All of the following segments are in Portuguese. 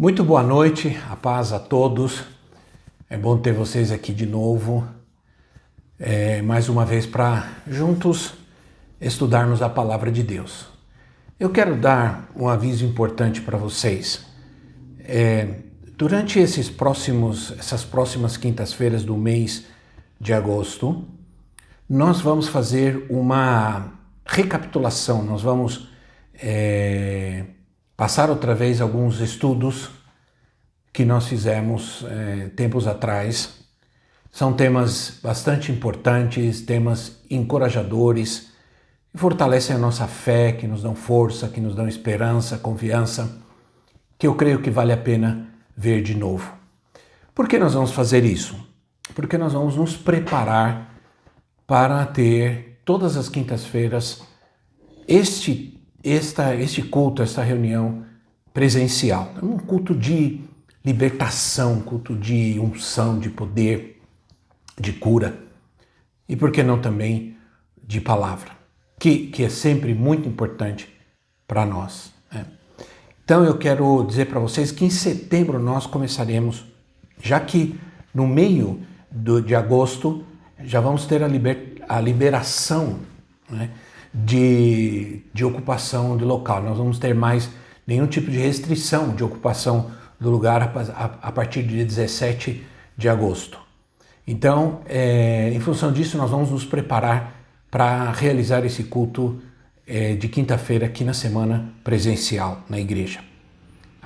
Muito boa noite, a paz a todos. É bom ter vocês aqui de novo, mais uma vez para juntos estudarmos a palavra de Deus. Eu quero dar um aviso importante para vocês. Durante essas próximas quintas-feiras do mês de agosto, nós vamos fazer uma recapitulação, nós vamos passar outra vez alguns estudos que nós fizemos tempos atrás. São temas bastante importantes, temas encorajadores, que fortalecem a nossa fé, que nos dão força, que nos dão esperança, confiança, que eu creio que vale a pena ver de novo. Por que nós vamos fazer isso? Porque nós vamos nos preparar para ter todas as quintas-feiras este culto, esta reunião presencial. Um culto de libertação, um culto de unção, de poder, de cura. E por que não também de palavra, que é sempre muito importante para nós. Então eu quero dizer para vocês que em setembro nós começaremos, já que no meio de agosto já vamos ter a liberação, né, de ocupação de local. Nós vamos ter mais nenhum tipo de restrição de ocupação do lugar a partir do dia 17 de agosto. Então, em função disso, nós vamos nos preparar para realizar esse culto de quinta-feira aqui na semana presencial na igreja.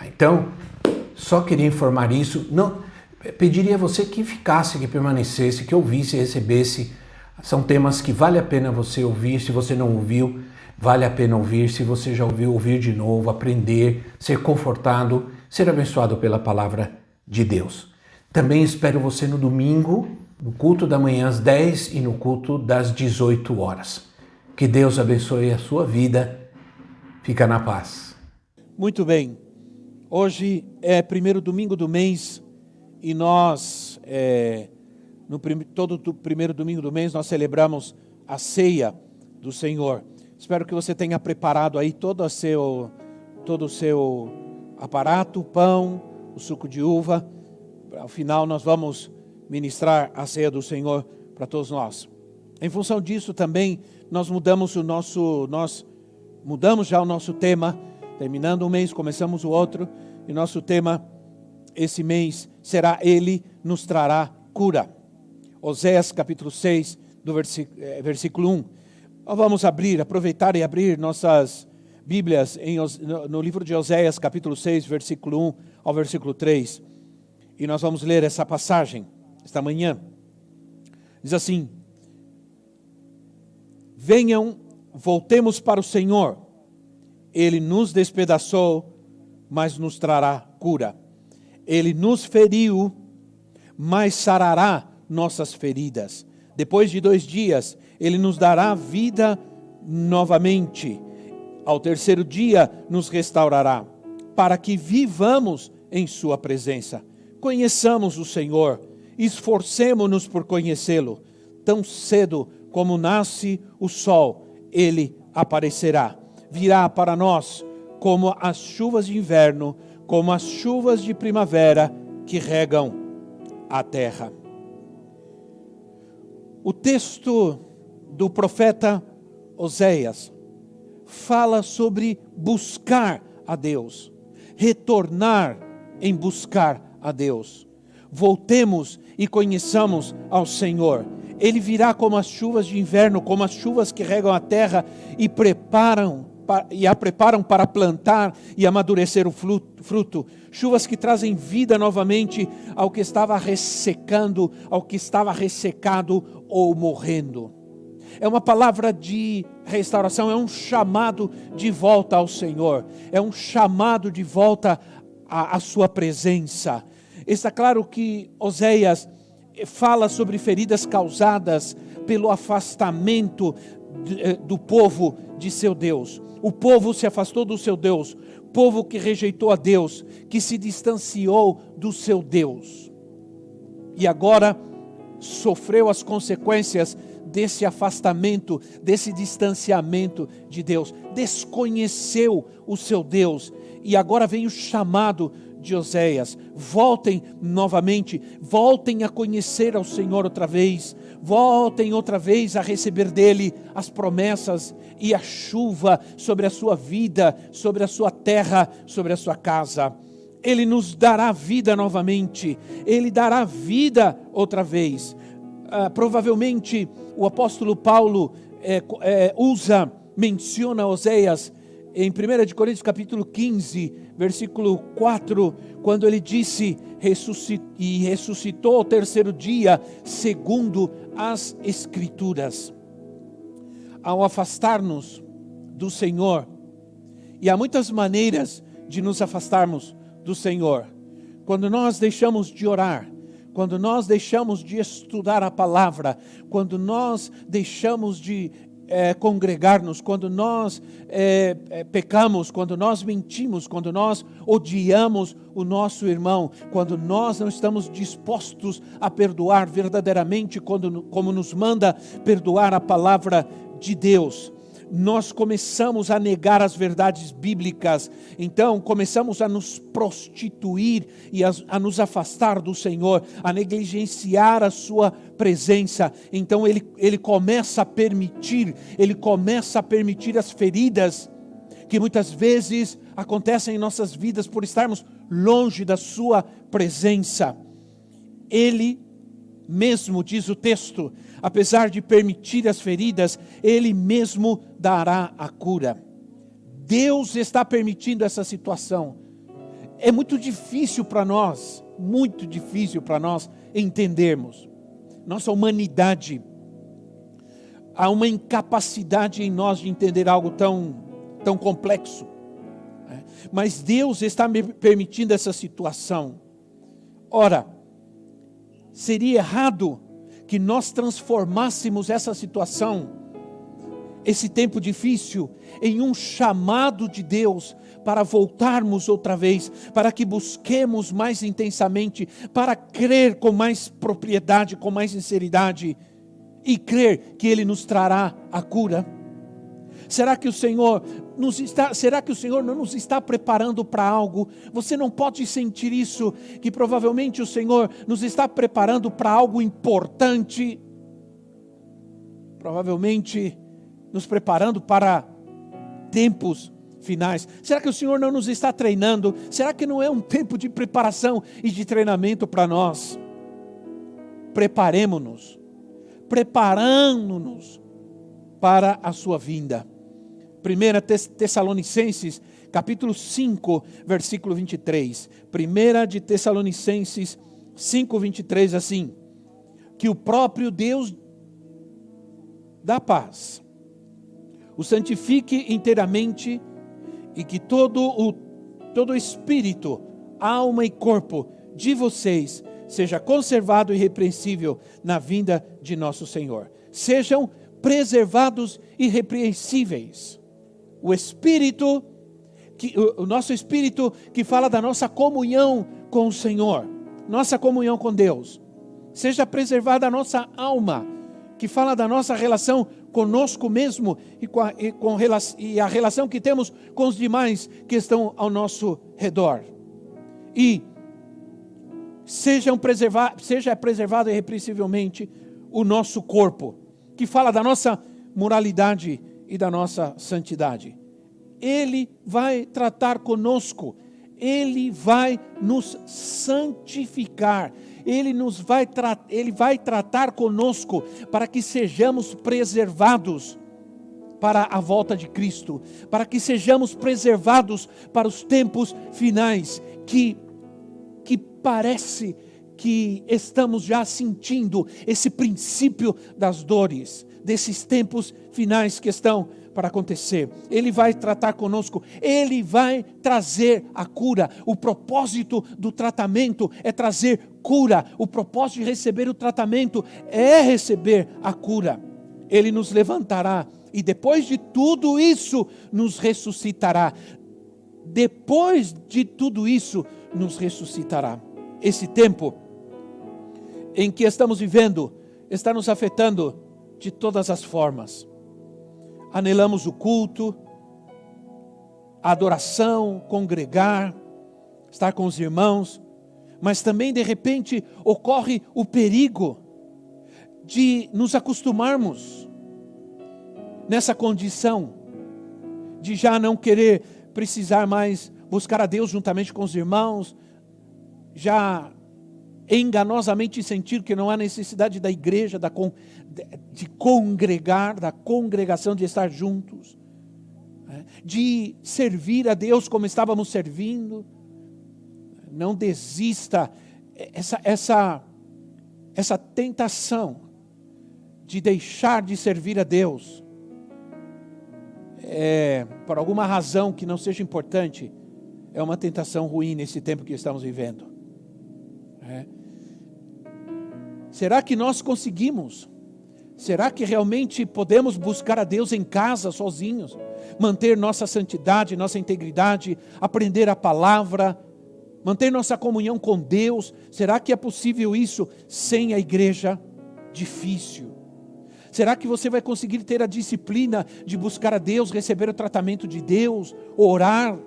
Então, só queria informar isso. Não, pediria a você que ficasse, que permanecesse, que ouvisse, recebesse. São temas que vale a pena você ouvir. Se você não ouviu, vale a pena ouvir. Se você já ouviu, ouvir de novo, aprender, ser confortado, ser abençoado pela palavra de Deus. Também espero você no domingo, no culto da manhã às 10 e no culto das 18 horas. Que Deus abençoe a sua vida. Fica na paz. Muito bem. Hoje é primeiro domingo do mês e nós... todo o primeiro domingo do mês nós celebramos a ceia do Senhor. Espero que você tenha preparado aí todo o seu aparato, o pão, o suco de uva. Ao final nós vamos ministrar a ceia do Senhor para todos nós. Em função disso também nós mudamos já o nosso tema. Terminando um mês, começamos o outro, e nosso tema esse mês será Ele nos trará cura. Oséias capítulo 6, do versículo 1. Nós vamos aproveitar e abrir nossas Bíblias no livro de Oséias capítulo 6, versículo 1 ao versículo 3. E nós vamos ler essa passagem esta manhã. Diz assim: Venham, voltemos para o Senhor. Ele nos despedaçou, mas nos trará cura. Ele nos feriu, mas sarará nossas feridas. Depois de 2 dias, Ele nos dará vida novamente. Ao terceiro dia, nos restaurará, para que vivamos em sua presença. Conheçamos o Senhor, esforcemo-nos por conhecê-lo. Tão cedo como nasce o sol, Ele aparecerá. Virá para nós como as chuvas de inverno, como as chuvas de primavera que regam a terra. O texto do profeta Oséias fala sobre buscar a Deus, retornar em buscar a Deus. Voltemos e conheçamos ao Senhor. Ele virá como as chuvas de inverno, como as chuvas que regam a terra e a preparam para plantar e amadurecer o fruto. Chuvas que trazem vida novamente ao que estava ressecando, ao que estava ressecado ou morrendo. É uma palavra de restauração, é um chamado de volta ao Senhor, é um chamado de volta à sua presença. Está claro que Oséias fala sobre feridas causadas pelo afastamento do povo de seu Deus. O povo se afastou do seu Deus, povo que rejeitou a Deus, que se distanciou do seu Deus. E agora sofreu as consequências desse afastamento, desse distanciamento de Deus. Desconheceu o seu Deus. E agora vem o chamado de Oséias: voltem novamente, voltem a conhecer ao Senhor outra vez, voltem outra vez a receber dele as promessas e a chuva sobre a sua vida, sobre a sua terra, sobre a sua casa. Ele nos dará vida novamente, ele dará vida outra vez. Provavelmente o apóstolo Paulo menciona Oséias em 1 Coríntios capítulo 15, versículo 4, quando ele disse: ressuscitou ao terceiro dia, segundo as Escrituras. Ao afastar-nos do Senhor, e há muitas maneiras de nos afastarmos do Senhor, quando nós deixamos de orar, quando nós deixamos de estudar a palavra, quando nós deixamos de congregar-nos, quando nós pecamos, quando nós mentimos, quando nós odiamos o nosso irmão, quando nós não estamos dispostos a perdoar verdadeiramente, como nos manda perdoar a palavra de Deus, nós começamos a negar as verdades bíblicas. Então começamos a nos prostituir e a nos afastar do Senhor, a negligenciar a sua presença. Então ele começa a permitir as feridas que muitas vezes acontecem em nossas vidas por estarmos longe da sua presença. Ele mesmo, diz o texto, apesar de permitir as feridas, ele mesmo dará a cura. Deus está permitindo essa situação. É muito difícil para nós entendermos. Nossa humanidade, há uma incapacidade em nós de entender algo tão complexo. Mas Deus está permitindo essa situação. Ora, seria errado que nós transformássemos essa situação, esse tempo difícil, em um chamado de Deus para voltarmos outra vez, para que busquemos mais intensamente, para crer com mais propriedade, com mais sinceridade, e crer que Ele nos trará a cura. Será que o Senhor não nos está preparando para algo? Você não pode sentir isso, que provavelmente o Senhor nos está preparando para algo importante, provavelmente nos preparando para tempos finais. Será que o Senhor não nos está treinando? Será que não é um tempo de preparação e de treinamento para nós? Preparemo-nos, preparando-nos para a sua vinda. 1 Tessalonicenses, capítulo 5, versículo 23. 1 de Tessalonicenses 5, 23, assim: que o próprio Deus da paz o santifique inteiramente, e que todo o espírito, alma e corpo de vocês seja conservado irrepreensível na vinda de nosso Senhor. Sejam preservados irrepreensíveis. O nosso espírito que fala da nossa comunhão com o Senhor, nossa comunhão com Deus. Seja preservada a nossa alma, que fala da nossa relação conosco mesmo e a relação que temos com os demais que estão ao nosso redor. E seja preservado irrepreensivelmente o nosso corpo, que fala da nossa moralidade e da nossa santidade. Ele vai tratar conosco, Ele vai nos santificar, Ele vai tratar conosco para que sejamos preservados para a volta de Cristo, para que sejamos preservados para os tempos finais, que parece que estamos já sentindo esse princípio das dores, desses tempos finais que estão para acontecer. Ele vai tratar conosco, Ele vai trazer a cura. O propósito do tratamento é trazer cura. O propósito de receber o tratamento é receber a cura. Ele nos levantará e depois de tudo isso nos ressuscitará. Depois de tudo isso nos ressuscitará. Esse tempo em que estamos vivendo está nos afetando de todas as formas. Anelamos o culto, a adoração, congregar, estar com os irmãos, mas também de repente ocorre o perigo de nos acostumarmos nessa condição de já não querer precisar mais buscar a Deus juntamente com os irmãos, já enganosamente sentir que não há necessidade da igreja, de congregar, da congregação, de estar juntos, de servir a Deus como estávamos servindo. Não desista, essa tentação de deixar de servir a Deus, por alguma razão que não seja importante, é uma tentação ruim nesse tempo que estamos vivendo. Será que nós conseguimos? Será que realmente podemos buscar a Deus em casa, sozinhos? Manter nossa santidade, nossa integridade, aprender a palavra, manter nossa comunhão com Deus? Será que é possível isso sem a igreja? Difícil. Será que você vai conseguir ter a disciplina de buscar a Deus, receber o tratamento de Deus, orar,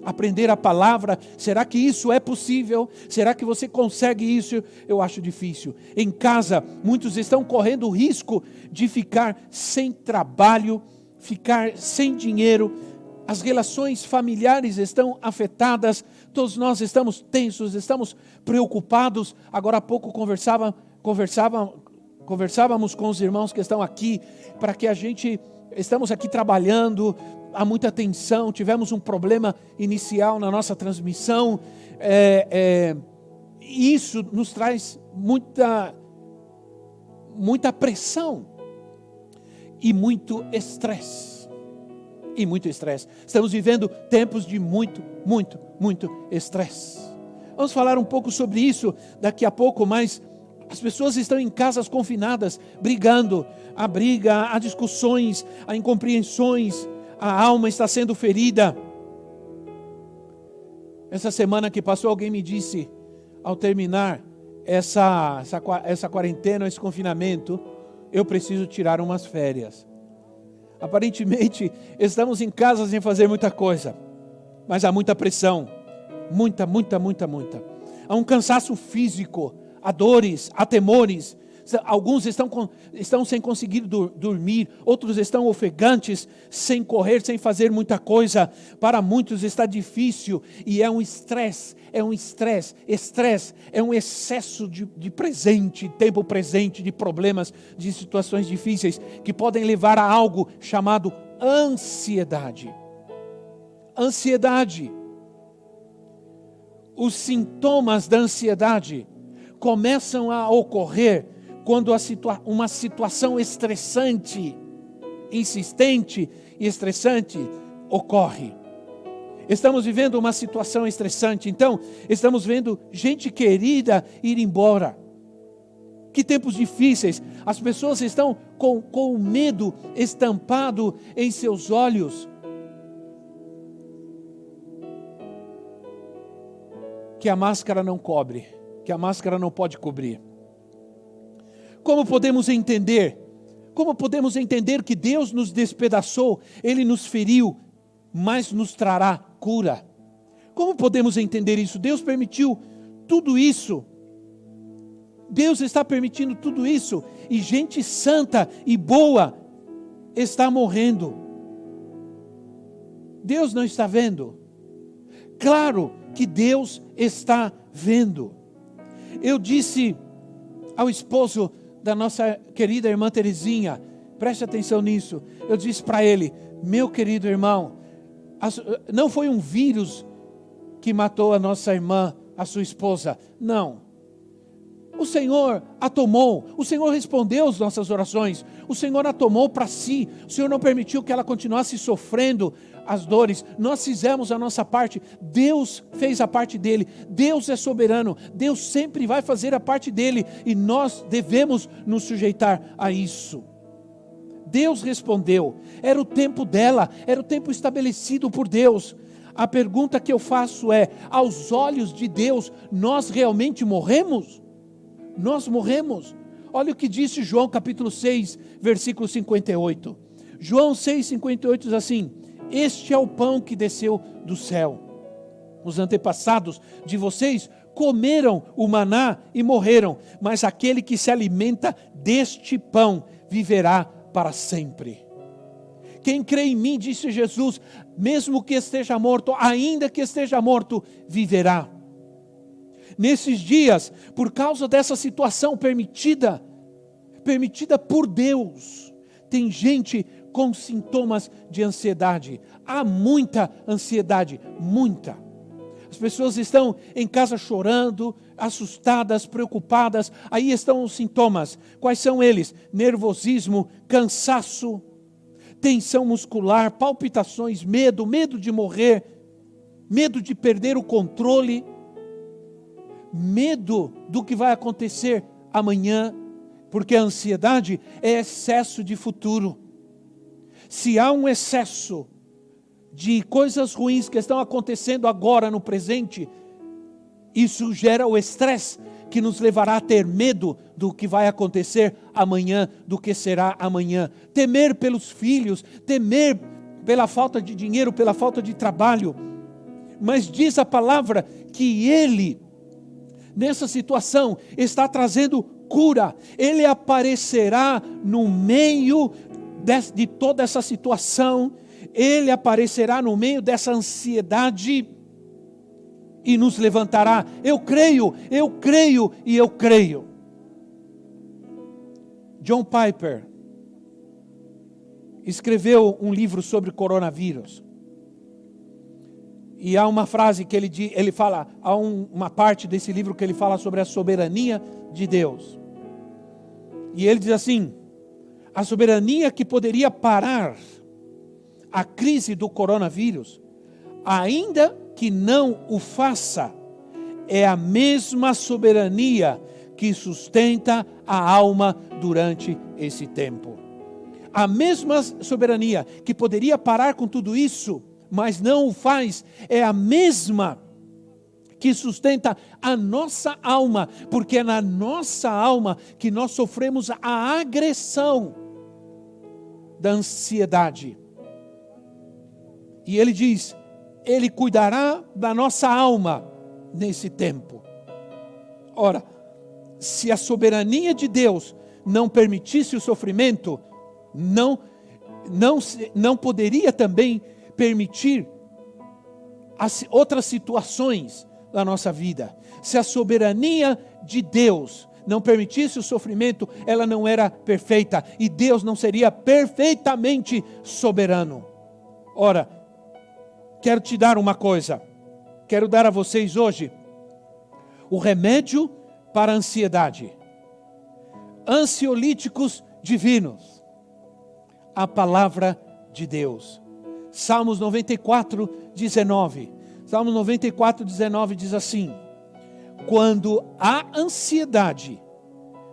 aprender a palavra? Será que isso é possível? Será que você consegue isso? Eu acho difícil. Em casa, muitos estão correndo o risco de ficar sem trabalho, ficar sem dinheiro. As relações familiares estão afetadas. Todos nós estamos tensos, estamos preocupados. Agora há pouco conversávamos com os irmãos que estão aqui, para que estamos aqui trabalhando, há muita tensão, tivemos um problema inicial na nossa transmissão, isso nos traz muita pressão e muito estresse. Estamos vivendo tempos de muito estresse. Vamos falar um pouco sobre isso daqui a pouco, mas as pessoas estão em casas confinadas, brigando. Há briga, há discussões, há incompreensões, a alma está sendo ferida. Essa semana que passou, alguém me disse, ao terminar essa quarentena, esse confinamento, eu preciso tirar umas férias. Aparentemente, estamos em casa sem fazer muita coisa, mas há muita pressão, muita. Há um cansaço físico, há dores, há temores. Alguns estão sem conseguir dormir, outros estão ofegantes, sem correr, sem fazer muita coisa. Para muitos está difícil e é um estresse, é um excesso de tempo presente, de problemas, de situações difíceis, que podem levar a algo chamado ansiedade. Os sintomas da ansiedade começam a ocorrer quando uma situação estressante, insistente e estressante ocorre. Estamos vivendo uma situação estressante, então estamos vendo gente querida ir embora. Que tempos difíceis, as pessoas estão com o medo estampado em seus olhos. Que a máscara não cobre, que a máscara não pode cobrir. Como podemos entender que Deus nos despedaçou, Ele nos feriu, mas nos trará cura? Como podemos entender isso? Deus permitiu tudo isso. Deus está permitindo tudo isso, e gente santa e boa está morrendo. Deus não está vendo? Claro que Deus está vendo. Eu disse ao esposo da nossa querida irmã Terezinha, preste atenção nisso, eu disse para ele, meu querido irmão, não foi um vírus que matou a nossa irmã, a sua esposa, não. O Senhor a tomou, o Senhor respondeu às nossas orações, o Senhor a tomou para si, o Senhor não permitiu que ela continuasse sofrendo as dores. Nós fizemos a nossa parte, Deus fez a parte dele, Deus é soberano, Deus sempre vai fazer a parte dele, e nós devemos nos sujeitar a isso. Deus respondeu, era o tempo dela, era o tempo estabelecido por Deus. A pergunta que eu faço é, aos olhos de Deus, nós realmente morremos? Nós morremos. Olha o que disse João capítulo 6, versículo 58. João 6,58 diz assim: este é o pão que desceu do céu. Os antepassados de vocês comeram o maná e morreram, mas aquele que se alimenta deste pão viverá para sempre. Quem crê em mim, disse Jesus, mesmo que esteja morto, ainda que esteja morto, viverá. Nesses dias, por causa dessa situação permitida por Deus, tem gente com sintomas de ansiedade. Há muita ansiedade, muita. As pessoas estão em casa chorando, assustadas, preocupadas. Aí estão os sintomas. Quais são eles? Nervosismo, cansaço, tensão muscular, palpitações, medo de morrer, medo de perder o controle, medo do que vai acontecer amanhã, porque a ansiedade é excesso de futuro. Se há um excesso de coisas ruins que estão acontecendo agora no presente, isso gera o estresse que nos levará a ter medo do que vai acontecer amanhã, do que será amanhã. Temer pelos filhos, temer pela falta de dinheiro, pela falta de trabalho. Mas diz a palavra que Ele, nessa situação, está trazendo cura. Ele aparecerá no meio de toda essa situação. Ele aparecerá no meio dessa ansiedade e nos levantará. Eu creio e eu creio. John Piper escreveu um livro sobre coronavírus. E há uma frase que ele fala, há uma parte desse livro que ele fala sobre a soberania de Deus. E ele diz assim: a soberania que poderia parar a crise do coronavírus, ainda que não o faça, é a mesma soberania que sustenta a alma durante esse tempo. A mesma soberania que poderia parar com tudo isso, mas não o faz, é a mesma que sustenta a nossa alma, porque é na nossa alma que nós sofremos a agressão da ansiedade. E ele diz: Ele cuidará da nossa alma nesse tempo. Ora, se a soberania de Deus não permitisse o sofrimento, não poderia também permitir as outras situações da nossa vida. Se a soberania de Deus não permitisse o sofrimento, ela não era perfeita, e Deus não seria perfeitamente soberano. Ora, quero te dar uma coisa, quero dar a vocês hoje o remédio para a ansiedade. Ansiolíticos divinos, a palavra de Deus. Salmos 94, 19. Salmos 94, 19 diz assim: quando a ansiedade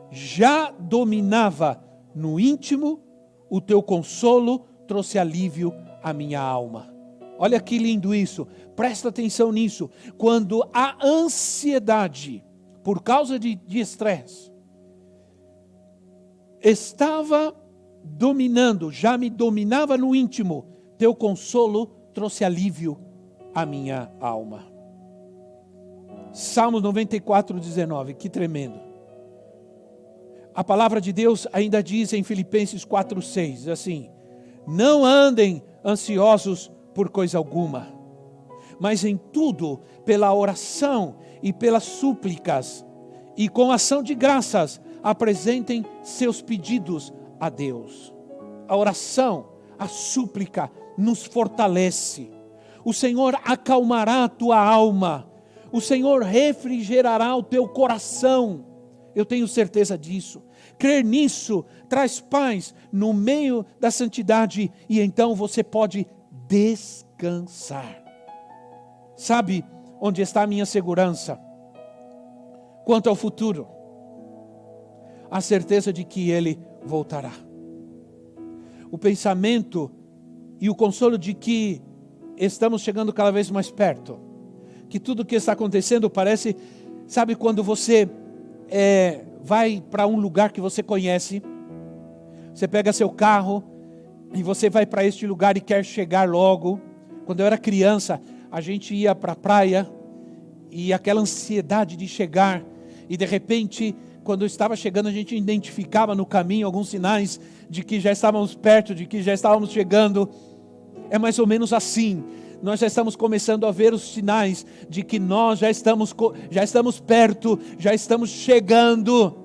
já dominava no íntimo, o teu consolo trouxe alívio à minha alma. Olha que lindo isso, presta atenção nisso. Quando a ansiedade, por causa de estresse, estava dominando, já me dominava no íntimo, teu consolo trouxe alívio à minha alma. Salmos 94, 19, que tremendo. A palavra de Deus ainda diz em Filipenses 4, 6, assim: não andem ansiosos por coisa alguma, mas em tudo, pela oração e pelas súplicas, e com ação de graças, apresentem seus pedidos a Deus. A oração, a súplica nos fortalece. O Senhor acalmará a tua alma. O Senhor refrigerará o teu coração. Eu tenho certeza disso. Crer nisso traz paz no meio da santidade, e então você pode descansar. Sabe onde está a minha segurança? Quanto ao futuro, a certeza de que Ele voltará. O pensamento e o consolo de que estamos chegando cada vez mais perto. Que tudo o que está acontecendo parece, sabe quando você vai para um lugar que você conhece, você pega seu carro e você vai para este lugar e quer chegar logo. Quando eu era criança, a gente ia para a praia e aquela ansiedade de chegar, e de repente, quando eu estava chegando, a gente identificava no caminho alguns sinais de que já estávamos perto, de que já estávamos chegando. É mais ou menos assim. Nós já estamos começando a ver os sinais de que nós já estamos perto, já estamos chegando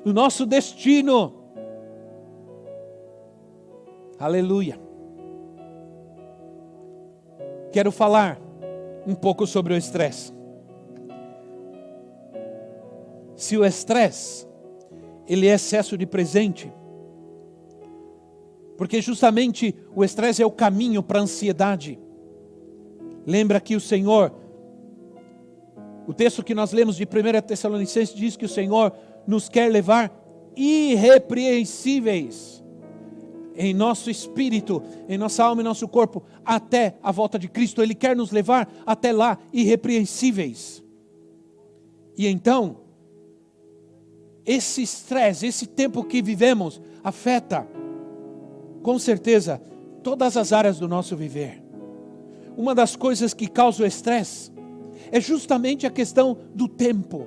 no nosso destino. Aleluia. Quero falar um pouco sobre o estresse. Se o estresse, ele é excesso de presente, porque justamente o estresse é o caminho para a ansiedade. Lembra que o Senhor, o texto que nós lemos de 1 Tessalonicenses diz que o Senhor nos quer levar irrepreensíveis em nosso espírito, em nossa alma e nosso corpo, até a volta de Cristo. Ele quer nos levar até lá, irrepreensíveis. E então, esse estresse, esse tempo que vivemos, afeta, com certeza, todas as áreas do nosso viver. Uma das coisas que causa o estresse é justamente a questão do tempo.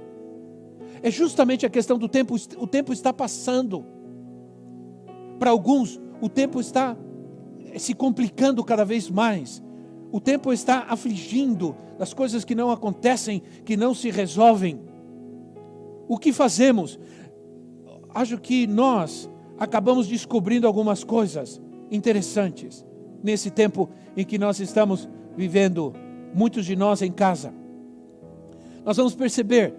É justamente a questão do tempo. O tempo está passando. Para alguns, o tempo está se complicando cada vez mais. O tempo está afligindo das coisas que não acontecem, que não se resolvem. O que fazemos? Acho que nós acabamos descobrindo algumas coisas interessantes nesse tempo em que nós estamos vivendo, muitos de nós em casa. Nós vamos perceber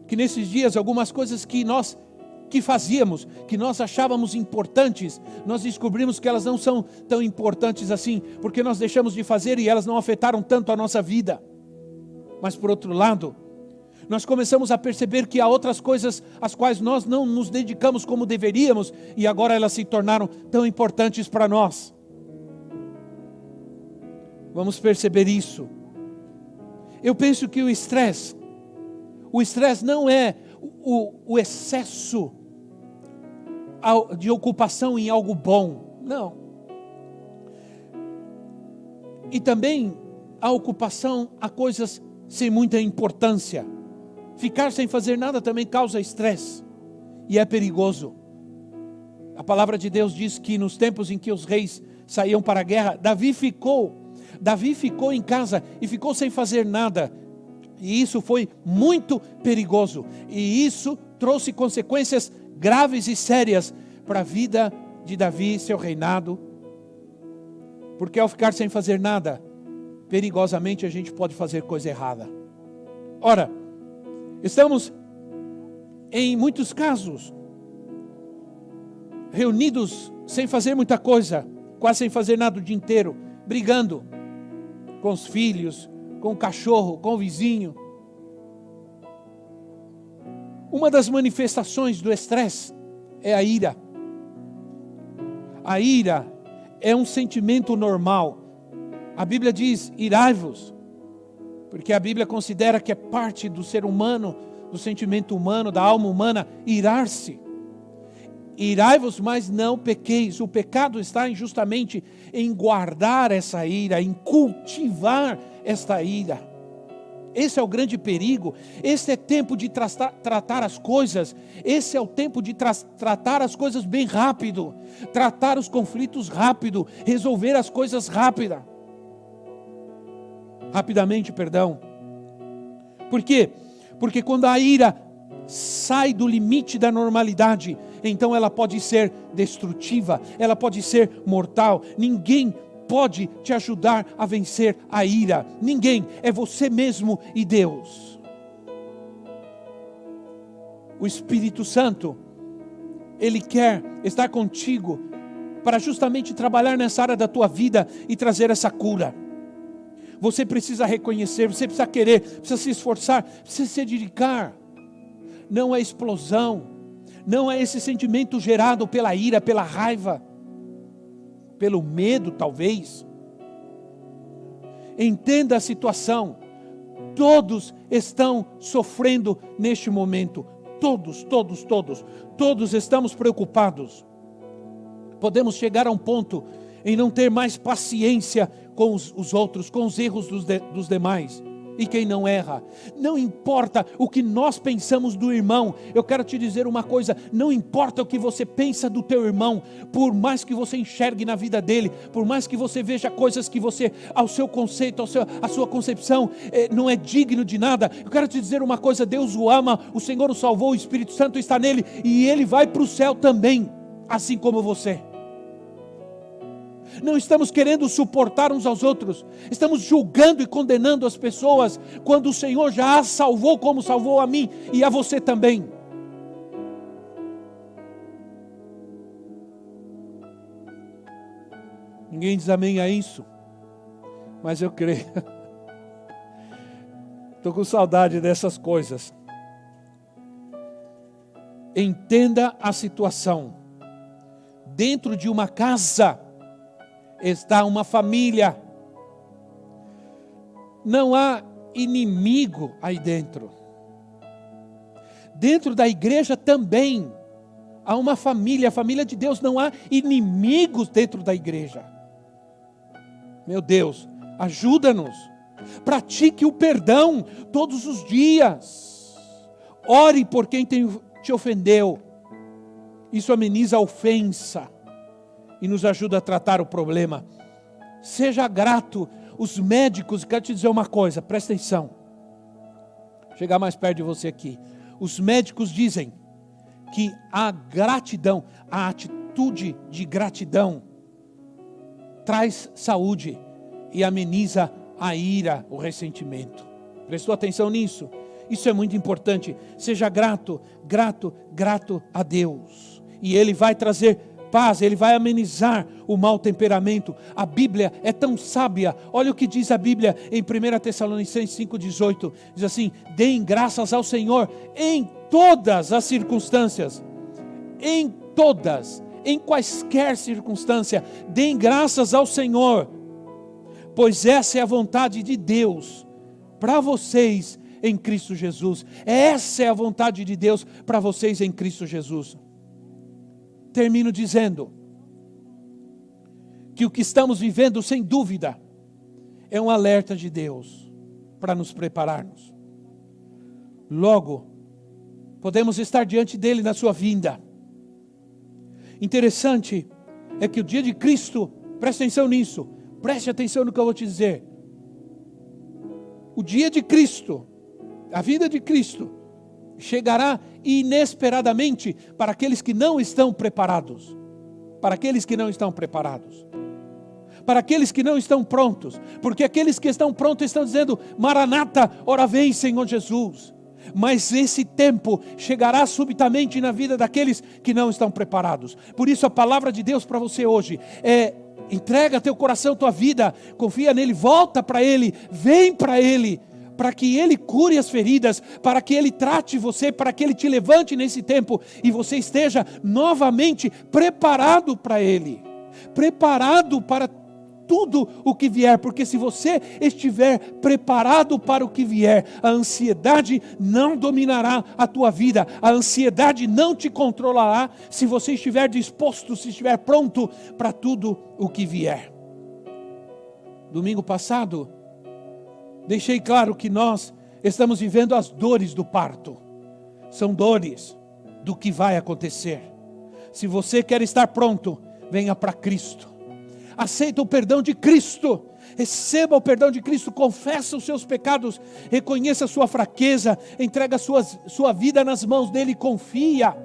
que nesses dias algumas coisas que fazíamos, que nós achávamos importantes, nós descobrimos que elas não são tão importantes assim, porque nós deixamos de fazer e elas não afetaram tanto a nossa vida. Mas por outro lado, nós começamos a perceber que há outras coisas às quais nós não nos dedicamos como deveríamos, e agora elas se tornaram tão importantes para nós. Vamos perceber isso. Eu penso que o estresse não é o excesso de ocupação em algo bom, não. E também a ocupação a coisas sem muita importância. Ficar sem fazer nada também causa estresse e é perigoso. A palavra de Deus diz que nos tempos em que os reis saíam para a guerra, Davi ficou em casa e ficou sem fazer nada. E isso foi muito perigoso. E isso trouxe consequências graves e sérias para a vida de Davi e seu reinado. Porque ao ficar sem fazer nada, perigosamente a gente pode fazer coisa errada. Ora, estamos, em muitos casos, reunidos sem fazer muita coisa, quase sem fazer nada o dia inteiro, brigando com os filhos, com o cachorro, com o vizinho. Uma das manifestações do estresse é a ira. A ira é um sentimento normal. A Bíblia diz, irai-vos, porque a Bíblia considera que é parte do ser humano, do sentimento humano, da alma humana, irar-se. Irai-vos, mas não pequeis. O pecado está justamente em guardar essa ira, em cultivar esta ira. Esse é o grande perigo. Esse é tempo de tratar as coisas. Esse é o tempo de tratar as coisas bem rápido. Tratar os conflitos rápido. Resolver as coisas rapidamente. Por quê? Porque quando a ira sai do limite da normalidade, então ela pode ser destrutiva, ela pode ser mortal. Ninguém pode te ajudar a vencer a ira. Ninguém, é você mesmo e Deus. O Espírito Santo, Ele quer estar contigo para justamente trabalhar nessa área da tua vida e trazer essa cura. Você precisa reconhecer, você precisa querer, precisa se esforçar, precisa se dedicar. Não é explosão, não é esse sentimento gerado pela ira, pela raiva, pelo medo talvez. Entenda a situação. Todos estão sofrendo neste momento. todos estamos preocupados. Podemos chegar a um ponto em não ter mais paciência com os outros, com os erros dos demais. E quem não erra, não importa o que nós pensamos do irmão, eu quero te dizer uma coisa, não importa o que você pensa do teu irmão, por mais que você enxergue na vida dele, por mais que você veja coisas que você, ao seu conceito, a sua concepção, não é digno de nada, eu quero te dizer uma coisa, Deus o ama, o Senhor o salvou, o Espírito Santo está nele, e ele vai para o céu também, assim como você. Não estamos querendo suportar uns aos outros, estamos julgando e condenando as pessoas, quando o Senhor já as salvou como salvou a mim e a você também. Ninguém diz amém a isso, mas eu creio. Estou com saudade dessas coisas. Entenda a situação. Dentro de uma casa está uma família. Não há inimigo aí dentro. Dentro da igreja também há uma família, a família de Deus. Não há inimigos dentro da igreja. Meu Deus, ajuda-nos. Pratique o perdão todos os dias. Ore por quem te ofendeu. Isso ameniza a ofensa e nos ajuda a tratar o problema. Seja grato. Os médicos, quero te dizer uma coisa, presta atenção. Vou chegar mais perto de você aqui. Os médicos dizem que a gratidão, a atitude de gratidão, traz saúde e ameniza a ira, o ressentimento. Prestou atenção nisso? Isso é muito importante. Seja grato, grato, grato a Deus. E Ele vai trazer paz, Ele vai amenizar o mau temperamento. A Bíblia é tão sábia. Olha o que diz a Bíblia em 1 Tessalonicenses 5,18. Diz assim: deem graças ao Senhor em todas as circunstâncias. Em todas, em quaisquer circunstância, deem graças ao Senhor, pois essa é a vontade de Deus para vocês em Cristo Jesus. Essa é a vontade de Deus para vocês em Cristo Jesus. Termino dizendo que o que estamos vivendo, sem dúvida, é um alerta de Deus para nos prepararmos. Logo, podemos estar diante dele na sua vinda. Interessante é que o dia de Cristo, preste atenção nisso, preste atenção no que eu vou te dizer. O dia de Cristo, a vinda de Cristo, chegará inesperadamente para aqueles que não estão preparados. Para aqueles que não estão preparados. Para aqueles que não estão prontos. Porque aqueles que estão prontos estão dizendo: Maranata, ora vem, Senhor Jesus. Mas esse tempo chegará subitamente na vida daqueles que não estão preparados. Por isso a palavra de Deus para você hoje é: entrega teu coração, tua vida, confia nele, volta para ele, vem para ele, para que ele cure as feridas, para que ele trate você, para que ele te levante nesse tempo e você esteja novamente preparado para ele, preparado para tudo o que vier, porque se você estiver preparado para o que vier, a ansiedade não dominará a tua vida, a ansiedade não te controlará, se você estiver disposto, se estiver pronto para tudo o que vier. Domingo passado, deixei claro que nós estamos vivendo as dores do parto. São dores do que vai acontecer. Se você quer estar pronto, venha para Cristo. Aceita o perdão de Cristo. Receba o perdão de Cristo. Confessa os seus pecados. Reconheça a sua fraqueza. Entrega sua vida nas mãos dele e confia.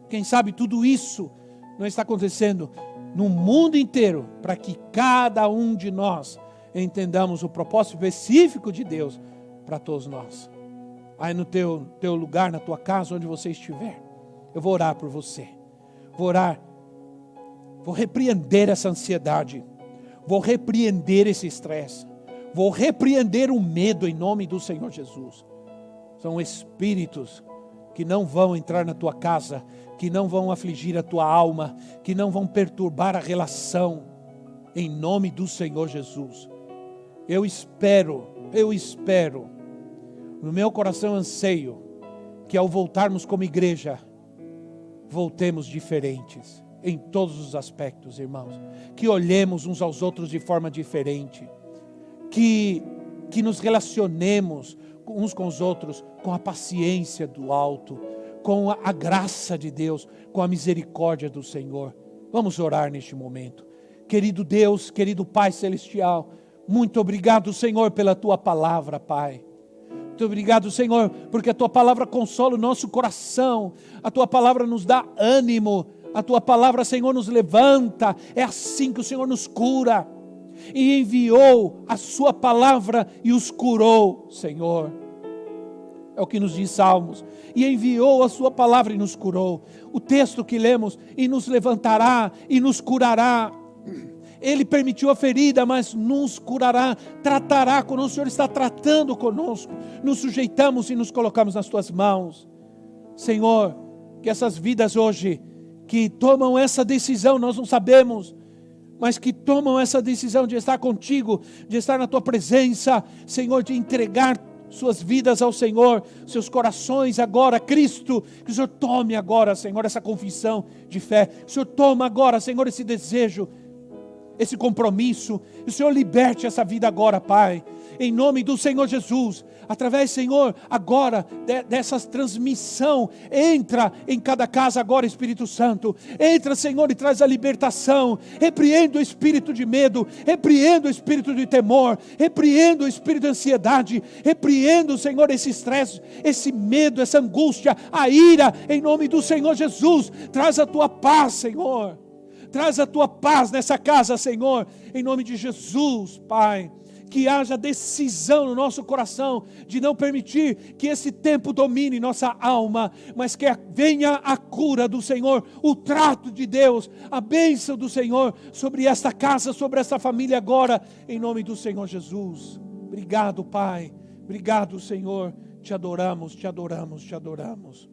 Quem sabe tudo isso não está acontecendo no mundo inteiro, para que cada um de nós entendamos o propósito específico de Deus para todos nós. Aí no teu lugar, na tua casa, onde você estiver, eu vou orar por você. Vou orar. Vou repreender essa ansiedade. Vou repreender esse estresse. Vou repreender o medo em nome do Senhor Jesus. São espíritos que não vão entrar na tua casa, que não vão afligir a tua alma, que não vão perturbar a relação, em nome do Senhor Jesus. Eu espero, no meu coração anseio, que ao voltarmos como igreja, voltemos diferentes em todos os aspectos, irmãos. Que olhemos uns aos outros de forma diferente. Que nos relacionemos uns com os outros com a paciência do alto, com a graça de Deus, com a misericórdia do Senhor. Vamos orar neste momento. Querido Deus, querido Pai Celestial, muito obrigado, Senhor, pela Tua palavra, Pai. Muito obrigado, Senhor, porque a Tua palavra consola o nosso coração, a Tua palavra nos dá ânimo, a Tua palavra, Senhor, nos levanta. É assim que o Senhor nos cura. E enviou a Sua palavra e os curou, Senhor. É o que nos diz Salmos. E enviou a Sua palavra e nos curou. O texto que lemos, e nos levantará e nos curará. Ele permitiu a ferida, mas nos curará, tratará conosco. O Senhor está tratando conosco. Nos sujeitamos e nos colocamos nas Tuas mãos. Senhor, que essas vidas hoje, que tomam essa decisão, nós não sabemos, mas que tomam essa decisão de estar contigo, de estar na Tua presença, Senhor, de entregar suas vidas ao Senhor, seus corações agora, Cristo, que o Senhor tome agora, Senhor, essa confissão de fé, que o Senhor toma agora, Senhor, esse desejo, esse compromisso, que o Senhor liberte essa vida agora, Pai, em nome do Senhor Jesus, através, Senhor, agora, dessa transmissão, entra em cada casa agora, Espírito Santo, entra, Senhor, e traz a libertação, repreenda o espírito de medo, repreenda o espírito de temor, repreenda o espírito de ansiedade, repreenda, Senhor, esse estresse, esse medo, essa angústia, a ira, em nome do Senhor Jesus, traz a Tua paz, Senhor, traz a Tua paz nessa casa, Senhor, em nome de Jesus, Pai. Que haja decisão no nosso coração de não permitir que esse tempo domine nossa alma, mas que venha a cura do Senhor, o trato de Deus, a bênção do Senhor sobre esta casa, sobre esta família agora, em nome do Senhor Jesus. Obrigado, Pai. Obrigado, Senhor. Te adoramos, te adoramos, te adoramos.